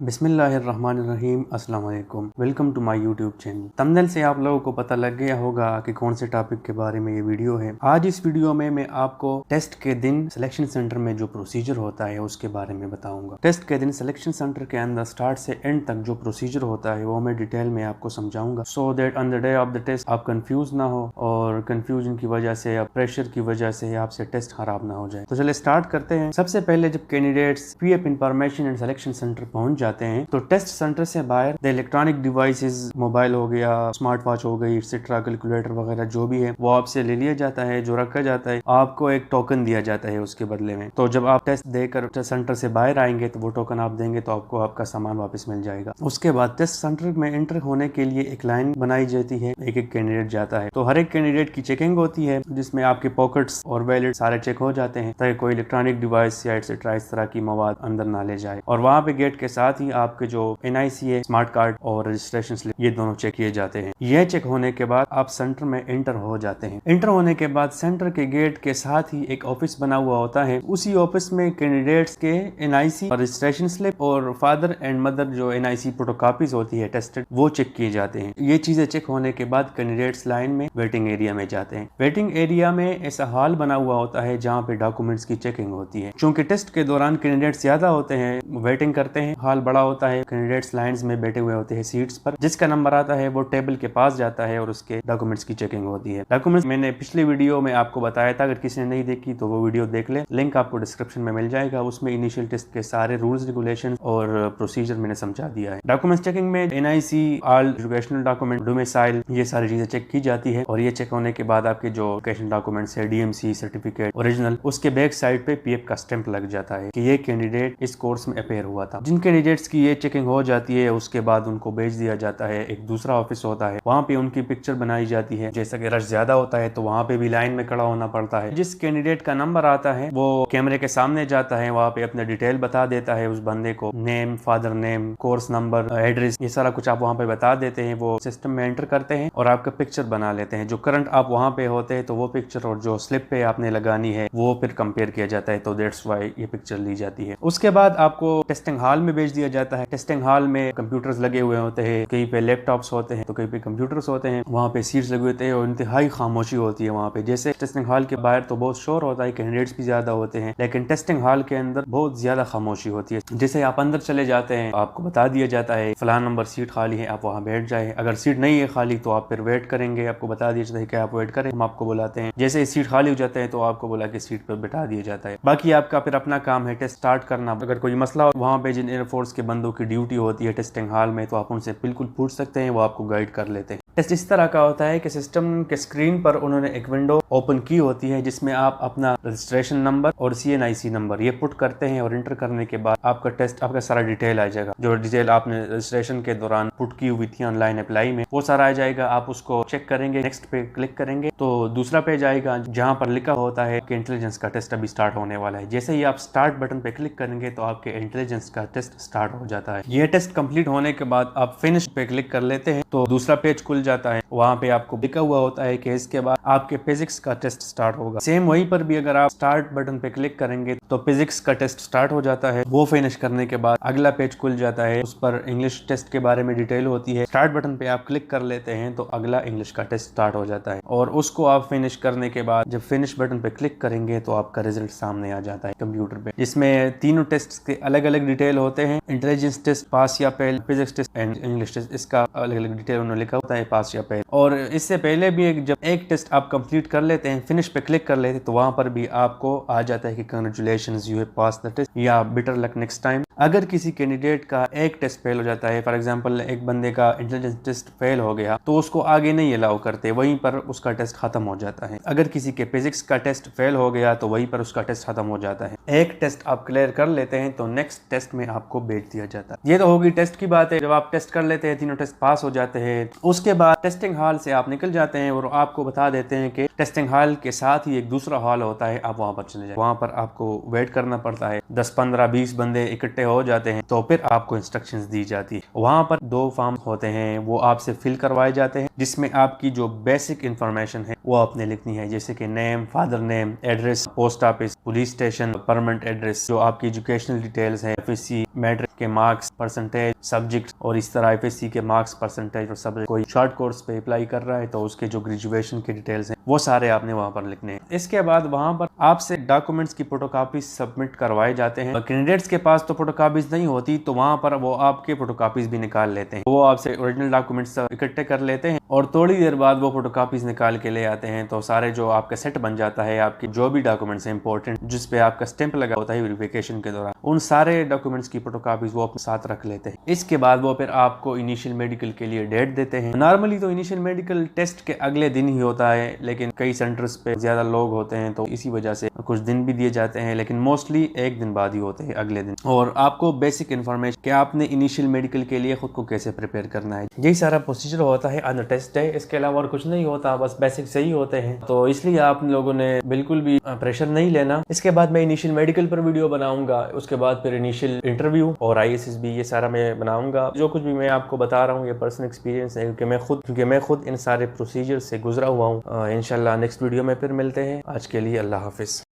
बिस्मिल्लाहिर्रहमानिर्रहीम अस्सलाम वालेकुम। Welcome to my YouTube channel. Thumbnail से आप लोगों को पता लग गया होगा कि कौन से टॉपिक के बारे में ये वीडियो है। आज इस वीडियो में मैं आपको टेस्ट के दिन सिलेक्शन सेंटर में जो प्रोसीजर होता है उसके बारे में बताऊंगा। टेस्ट के दिन सिलेक्शन सेंटर के अंदर स्टार्ट से एंड तक जो प्रोसीजर होता है वो मैं डिटेल में आपको समझाऊंगा, so that on the day of the test आप कंफ्यूज ना हो और कंफ्यूजन की वजह से या प्रेशर की वजह से आपसे टेस्ट खराब ना हो जाए। तो चलिए स्टार्ट करते हैं। सबसे पहले जब candidates PF information and selection centre पहुंच जाते हैं तो टेस्ट सेंटर से बाहर द इलेक्ट्रॉनिक डिवाइसेस, मोबाइल हो गया, स्मार्ट वॉच हो गई, एक्सेट्रा, कैलकुलेटर वगैरह जो भी है वो आपसे ले लिया जाता है, जो रखा जाता है। आपको एक टोकन दिया जाता है उसके बदले में। तो जब आप टेस्ट देकर सेंटर से बाहर आएंगे तो वो टोकन आप देंगे तो आपको आपका सामान वापस मिल जाएगा। उसके बाद टेस्ट सेंटर में एंटर होने के लिए एक लाइन बनाई जाती है, एक एक कैंडिडेट जाता है। तो हर एक कैंडिडेट की चेकिंग होती है जिसमें आपके पॉकेट्स और वैलेट सारे चेक हो जाते हैं ताकि कोई इलेक्ट्रॉनिक डिवाइस या एक्सेट्रा इस तरह की मवाद अंदर ना ले जाए। और वहाँ पे गेट के साथ ही आपके जो NIC है, स्मार्ट कार्ड और रजिस्ट्रेशन स्लिप, ये दोनों चेक किए जाते हैं। यह चेक होने के बाद आप सेंटर में एंटर हो जाते हैं। एंटर होने के बाद सेंटर के गेट के साथ ही एक ऑफिस बना हुआ होता है। उसी ऑफिस में कैंडिडेट्स के NIC और रजिस्ट्रेशन स्लिप और फादर एंड मदर जो NIC फोटोकॉपीज होती है टेस्टेड, वो चेक किए जाते हैं। ये चीजें चेक होने के बाद कैंडिडेट्स लाइन में वेटिंग एरिया में जाते हैं। वेटिंग एरिया में ऐसा हॉल बना हुआ होता है जहाँ पे डॉक्यूमेंट्स की चेकिंग होती है। चूंकि टेस्ट के दौरान कैंडिडेट्स ज्यादा होते हैं, वेटिंग करते हैं, हॉल बड़ा होता है, कैंडिडेट्स लाइंस में बैठे हुए होते हैं सीट्स पर। जिसका नंबर आता है वो टेबल के पास जाता है और उसके डॉक्यूमेंट्स की चेकिंग होती है। डॉक्यूमेंट्स मैंने पिछली वीडियो में आपको बताया था, अगर किसी ने नहीं देखी तो वो वीडियो देख ले, लिंक आपको डिस्क्रिप्शन में मिल जाएगा। उसमें इनिशियल टेस्ट के सारे रूल्स, रेगुलेशन और प्रोसीजर मैंने समझा दिया है। डॉक्यूमेंट्स चेकिंग में NIC, all educational document, domicile, ये सारी चीजें चेक की जाती है। और ये चेक होने के बाद आपके जो एजुकेशन डॉक्यूमेंट्स है, DMC सर्टिफिकेट ओरिजिनल, उसके बैक साइड पे PF का स्टैंप लग जाता है कि ये कैंडिडेट इस कोर्स में अपेयर हुआ था। जिन कैंडिडेट्स की ये चेकिंग हो जाती है उसके बाद उनको भेज दिया जाता है। एक दूसरा ऑफिस होता है, वहाँ पे उनकी पिक्चर बनाई जाती है। जैसा कि रश ज्यादा होता है तो वहाँ पे भी लाइन में खड़ा होना पड़ता है। जिस कैंडिडेट का नंबर आता है वो कैमरे के सामने जाता है, वहाँ पे अपने डिटेल बता देता है उस बंदे को, name, father name, course number, address, ये सारा कुछ आप वहाँ पे बता देते हैं। वो सिस्टम में एंटर करते हैं और आपका पिक्चर बना लेते हैं। जो करंट आप वहाँ पे होते हैं तो वो पिक्चर और जो स्लिप पे आपने लगानी है वो फिर कंपेयर किया जाता है। तो दैट्स व्हाई ये पिक्चर ली जाती है। उसके बाद आपको टेस्टिंग हॉल में भेज दिया जाता है। टेस्टिंग हॉल में कंप्यूटर्स लगे हुए होते हैं, कहीं पे लैपटॉप्स होते हैं तो कहीं पे कंप्यूटर्स होते हैं। वहाँ पे सीट्स लगे होते हैं और इंतहाई खामोशी होती है वहाँ पे। जैसे टेस्टिंग हॉल के बाहर तो बहुत शोर होता है, कैंडिडेट्स भी ज्यादा होते हैं, लेकिन टेस्टिंग हॉल के अंदर बहुत ज्यादा खामोशी होती है। जैसे आप अंदर चले जाते हैं आपको बता दिया जाता है फलान नंबर सीट खाली है, आप वहाँ बैठ जाए। अगर सीट नहीं है खाली तो आप फिर वेट करेंगे, आपको बता दिया जाता है कि आप वेट करें, हम आपको बुलाते हैं। जैसे सीट खाली हो जाते हैं तो आपको बुला के सीट पर बैठा दिया जाता है। बाकी आपका फिर अपना काम है टेस्ट स्टार्ट करना। अगर कोई मसला हो वहाँ पे जिन एयरफोर्स के बंदों की ड्यूटी होती है टेस्टिंग हॉल में तो आप उनसे बिल्कुल पूछ सकते हैं, वो आपको गाइड कर लेते हैं। टेस्ट इस तरह का होता है कि सिस्टम के स्क्रीन पर उन्होंने एक विंडो ओपन की होती है जिसमें आप अपना रजिस्ट्रेशन नंबर और CNIC नंबर ये पुट करते हैं और इंटर करने के बाद आपका टेस्ट, आपका सारा डिटेल आ जाएगा। जो डिटेल आपने रजिस्ट्रेशन के दौरान पुट की हुई थी ऑनलाइन अप्लाई में, वो सारा आ जाएगा। आप उसको चेक करेंगे, नेक्स्ट पे क्लिक करेंगे तो दूसरा पेज आएगा जहाँ पर लिखा होता है कि इंटेलिजेंस का टेस्ट अभी स्टार्ट होने वाला है। जैसे ही आप स्टार्ट बटन पे क्लिक करेंगे तो आपके इंटेलिजेंस का टेस्ट स्टार्ट हो जाता है। ये टेस्ट कंप्लीट होने के बाद आप फिनिश पे क्लिक कर लेते हैं तो दूसरा पेज खुल जाता है। वहाँ पे आपको लिखा हुआ होता है कि इसके बाद आपके फिजिक्स का टेस्ट स्टार्ट होगा। सेम वहीं पर भी अगर आप स्टार्ट बटन पे क्लिक करेंगे तो फिजिक्स का टेस्ट स्टार्ट हो जाता है। वो फिनिश करने के बाद अगला पेज खुल जाता है, उस पर इंग्लिश टेस्ट के बारे में डिटेल होती है। स्टार्ट बटन पे आप क्लिक कर लेते हैं तो अगला इंग्लिश का टेस्ट स्टार्ट हो जाता है और उसको आप फिनिश करने के बाद जब फिनिश बटन पे क्लिक करेंगे तो आपका रिजल्ट सामने आ जाता है कंप्यूटर पे, जिसमें तीनों टेस्ट के अलग अलग डिटेल होते हैं। इंटेलिजेंस टेस्ट, पास या fail, physics test and English test, इसका अलग अलग डिटेल उन्होंने लिखा होता है, पास या फेल। और इससे पहले भी जब एक टेस्ट आप कंप्लीट कर लेते हैं, फिनिश पे क्लिक कर लेते हैं तो वहां पर भी आपको आ जाता है कि congratulations, you have pass the test या बेटर लक नेक्स्ट टाइम। अगर किसी कैंडिडेट का एक टेस्ट फेल हो जाता है, फॉर एग्जांपल एक बंदे का इंटेलिजेंस टेस्ट फेल हो गया तो उसको आगे नहीं अलाउ करते, वहीं पर उसका टेस्ट खत्म हो जाता है। अगर किसी के फिजिक्स का टेस्ट फेल हो गया तो वहीं पर उसका टेस्ट खत्म हो जाता है। एक टेस्ट आप क्लियर कर लेते हैं तो नेक्स्ट टेस्ट में आपको भेज दिया जाता है। ये तो होगी टेस्ट की बात है। जब आप टेस्ट कर लेते हैं, तीनों टेस्ट पास हो जाते हैं, उसके बाद टेस्टिंग हॉल से आप निकल जाते हैं और आपको बता देते हैं कि टेस्टिंग हॉल के साथ ही एक दूसरा हॉल होता है, आप वहां पर चले जाए। वहां पर आपको वेट करना पड़ता है, 10 15 20 बंदे इकट्ठे हो जाते हैं, तो फिर आपको इंस्ट्रक्शंस दी जाती है। वहां पर 2 फॉर्म होते हैं, वो आपसे फिल करवाए जाते हैं, जिसमें आपकी जो बेसिक इंफॉर्मेशन है वो आपने लिखनी है, जैसे कि name, father name, address, post office, police station, permanent address, जो आपकी एजुकेशनल डिटेल्स है, एफएससी, मैट्रिक के मार्क्स, परसेंटेज, सब्जेक्ट, और इस तरह एफएससी के मार्क्स, परसेंटेज और सब्जेक्ट। कोई शॉर्ट कोर्स पे अप्लाई कर रहा है तो उसके जो ग्रेजुएशन के डिटेल्स हैं वो सारे आपने वहां पर लिखने हैं। इसके बाद वहां पर आपसे डॉक्यूमेंट्स की फोटोकॉपी सबमिट करवाए जाते हैं। कैंडिडेट्स के पास तो फोटोकॉपीज नहीं होती, तो वहां पर वो आपके फोटोकॉपीज भी निकाल लेते हैं। वो आपसे ओरिजिनल डॉक्यूमेंट्स इकट्ठे कर लेते हैं और थोड़ी देर बाद वो फोटोकॉपीज निकाल के ले आते हैं, तो सारे जो आपका सेट बन जाता है, आपके जो भी डॉक्यूमेंट्स हैं इंपॉर्टेंट, जिसपे आपका स्टैंप लगा होता है वेरिफिकेशन के दौरान, उन सारे डॉक्यूमेंट्स की फोटोकॉपीज वो अपने साथ रख लेते हैं। इसके बाद वो फिर आपको इनिशियल मेडिकल के लिए डेट देते हैं। नॉर्मली तो इनिशियल मेडिकल टेस्ट के अगले दिन ही होता है, लेकिन कई सेंटर्स पे ज्यादा लोग होते हैं तो इसी वजह से कुछ दिन भी दिए जाते हैं, लेकिन मोस्टली एक दिन बाद ही होते हैं, अगले दिन। और आपको बेसिक इन्फॉर्मेशन कि आपने इनिशियल मेडिकल के लिए खुद को कैसे प्रिपेयर करना है, यही सारा प्रोसीजर होता है ऑन द टेस्ट डे। इसके अलावा और कुछ नहीं होता, बस बेसिक सही होते हैं, तो इसलिए आप लोगों ने बिल्कुल भी प्रेशर नहीं लेना। इसके बाद मैं इनिशियल मेडिकल पर वीडियो बनाऊंगा, उसके बाद फिर इनिशियल इंटरव्यू और ISSB, ये सारा मैं बनाऊंगा। जो कुछ भी मैं आपको बता रहा हूँ ये पर्सनल एक्सपीरियंस है, क्योंकि मैं खुद इन सारे प्रोसीजर से गुजरा हुआ हूँ। इंशाल्लाह नेक्स्ट वीडियो में फिर मिलते हैं। आज के लिए अल्लाह हाफिज।